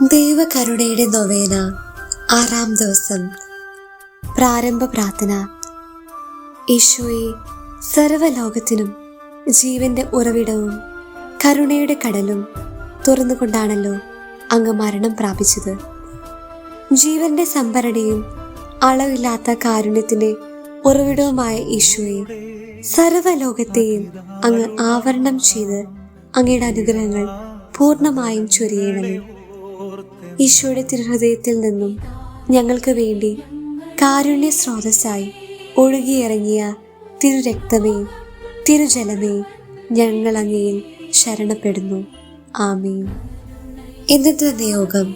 ദൈവകരുണയുടെ നൊവേന 6-ാം ദിവസം. പ്രാരംഭ പ്രാർത്ഥന. ഈശോയെ, സർവ്വലോകത്തിനും ജീവന്റെ ഉറവിടവും കരുണയുടെ കടലും തുറന്നുകൊണ്ടാണല്ലോ അങ്ങ് മരണം പ്രാപിച്ചത്. ജീവന്റെ സംഭരണിയും അളവില്ലാത്ത കാരുണ്യത്തിന്റെ ഉറവിടവുമായ ഈശോയെ, സർവ്വലോകത്തെയും അങ്ങ് ആവരണം ചെയ്ത് അങ്ങയുടെ അനുഗ്രഹങ്ങൾ പൂർണ്ണമായും ചൊരിയണമേ. ഈശോയുടെ തിരുഹൃദയത്തിൽ നിന്നും ഞങ്ങൾക്ക് വേണ്ടി കാരുണ്യ സ്രോതസ്സായി ഒഴുകിയിറങ്ങിയ തിരുരക്തമേ, തിരുജലമേ, ഞങ്ങൾ അങ്ങയിൽ ശരണപ്പെടുന്നു. ആമേൻ. ഇന്നത്തെ നിയോഗം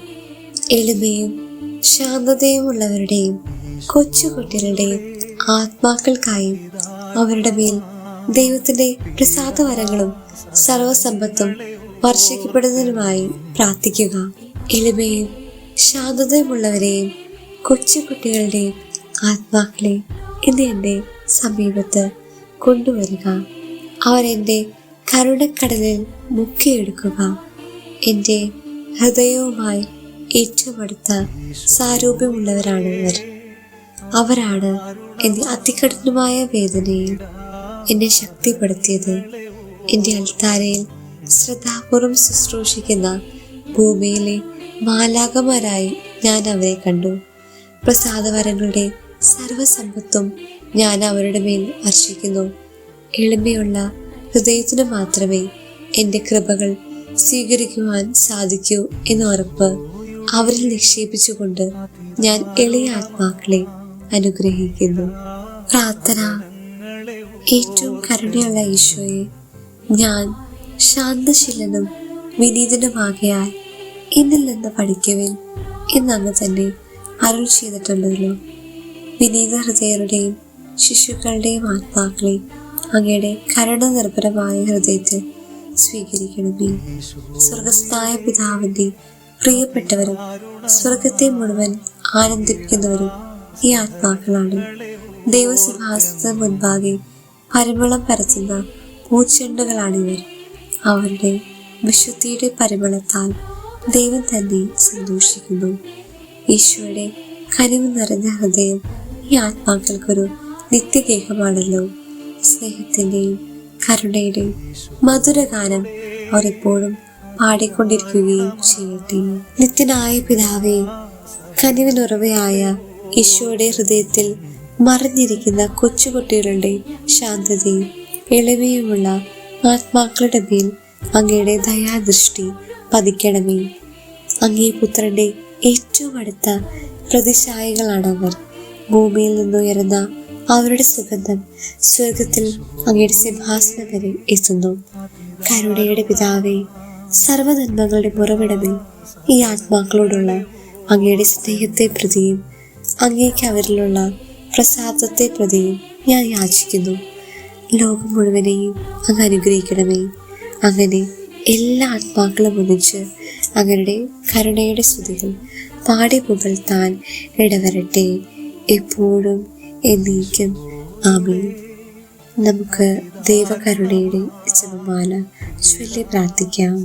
എളിമയും ശാന്തതയും ഉള്ളവരുടെയും കൊച്ചുകുട്ടികളുടെയും ആത്മാക്കൾക്കായും അവരുടെ മേൽ ദൈവത്തിന്റെ പ്രസാദവരങ്ങളും സർവസമ്പത്തും വർഷിക്കപ്പെടുന്നതിനുമായി പ്രാർത്ഥിക്കുക. എളിമയും ശാന്തതയുമുള്ളവരെയും കൊച്ചുകുട്ടികളുടെയും ആത്മാക്കളെ ഇന്ന് എൻ്റെ സമീപത്ത് കൊണ്ടുവരിക. അവരെൻ്റെ കരുണക്കടലിൽ മുക്കിയെടുക്കുക. എൻ്റെ ഹൃദയവുമായി ഏറ്റവും അടുത്ത സാരൂപ്യമുള്ളവരാണ് ഇവർ. അവരാണ് എൻ്റെ അതികഠിനമായ വേദനയിൽ എന്നെ ശക്തിപ്പെടുത്തിയത്. എൻ്റെ അൾത്താരയിൽ ശ്രദ്ധാപൂർവം ശുശ്രൂഷിക്കുന്ന ഭൂമിയിലെ മാലാഖമാരായി ഞാൻ അവരെ കണ്ടു. പ്രസാദവരങ്ങളുടെ സർവസമ്പത്തും ഞാൻ അവരുടെ മേൽ വർഷിക്കുന്നു. എളിമയുള്ള ഹൃദയത്തിന് മാത്രമേ എൻ്റെ കൃപകൾ സ്വീകരിക്കുവാൻ സാധിക്കൂ എന്ന ഉറപ്പ് അവരിൽ നിക്ഷേപിച്ചുകൊണ്ട് ഞാൻ എളിയ ആത്മാക്കളെ അനുഗ്രഹിക്കുന്നു. പ്രാർത്ഥന. ഏറ്റവും കരുണയുള്ള ഈശോയെ, ഞാൻ ശാന്തശീലനും വിനീതനുമാകയാൽ എന്നിൽ നിന്ന് പഠിക്കുവിൻ എന്നങ്ങ് തന്നെ അരുൾ ചെയ്തിട്ടുണ്ടല്ലോ. വിനീത ഹൃദയരുടെയും ശിശുക്കളുടെയും ആത്മാക്കളെ അങ്ങയുടെ കരുണ നിർഭരമായ ഹൃദയത്തിൽ സ്വീകരിക്കണമേ. സ്വർഗസ്ഥനായ പിതാവിന്റെ പ്രിയപ്പെട്ടവരും സ്വർഗത്തെ മുഴുവൻ ആനന്ദിപ്പിക്കുന്നവരും ഈ ആത്മാക്കളാണ്. ദൈവസിംഹാസനത്തിന് മുൻപാകെ പരിമളം പരത്തുന്ന പൂച്ചെണ്ടുകളാണിവർ. അവരുടെ വിശുദ്ധിയുടെ പരിമളത്താൽ ദൈവം തന്നെ സന്തോഷിക്കുന്നു. ഈശോയുടെ കനിവ് നിറഞ്ഞ ഹൃദയം ഈ ആത്മാക്കൾക്കൊരു നിത്യഗേഹമാണല്ലോ. സ്നേഹത്തിന്റെയും കരുണയുടെയും മധുരഗാനം അവർ എപ്പോഴും പാടിക്കൊണ്ടിരിക്കുകയും ചെയ്യട്ടെ. നിത്യനായ പിതാവേ, കനിവിനുറവയായ ഈശോയുടെ ഹൃദയത്തിൽ മറഞ്ഞിരിക്കുന്ന കൊച്ചുകുട്ടികളുടെ ശാന്തതയും എളിമയുമുള്ള ആത്മാക്കളുടെ മേൽ അങ്ങയുടെ ദയാദൃഷ്ടി പതിക്കണമേ. അങ്ങേ പുത്രന്റെ ഏറ്റവും അടുത്ത പ്രതിശായികളാണവർ. ഭൂമിയിൽ നിന്നുയരുന്ന അവരുടെ സുഗന്ധം സ്വർഗത്തിൽ അങ്ങയുടെ സിംഹാസനം വരെ എത്തുന്നു. കരുണയുടെ പിതാവേ, സർവ്വനന്മകളുടെ ഉറവിടമേ, ഈ ആത്മാക്കളോടുള്ള അങ്ങയുടെ സ്നേഹത്തെ പ്രതിയും അങ്ങേക്ക് അവരിലുള്ള പ്രസാദത്തെ പ്രതിയും ഞാൻ യാചിക്കുന്നു. ലോകം മുഴുവനെയും അങ്ങ് അനുഗ്രഹിക്കണമേ. അങ്ങനെ എല്ലാ ആത്മാക്കളും ഒന്നിച്ച് അങ്ങയുടെ കരുണയുടെ സ്തുതികൾ പാടി പുകഴ്ത്താൻ ഇടവരട്ടെ, എപ്പോഴും എന്നേക്കും. ആമേൻ. നമുക്ക് ദൈവകരുണയുടെ ജപമാല ചൊല്ലി പ്രാർത്ഥിക്കാം.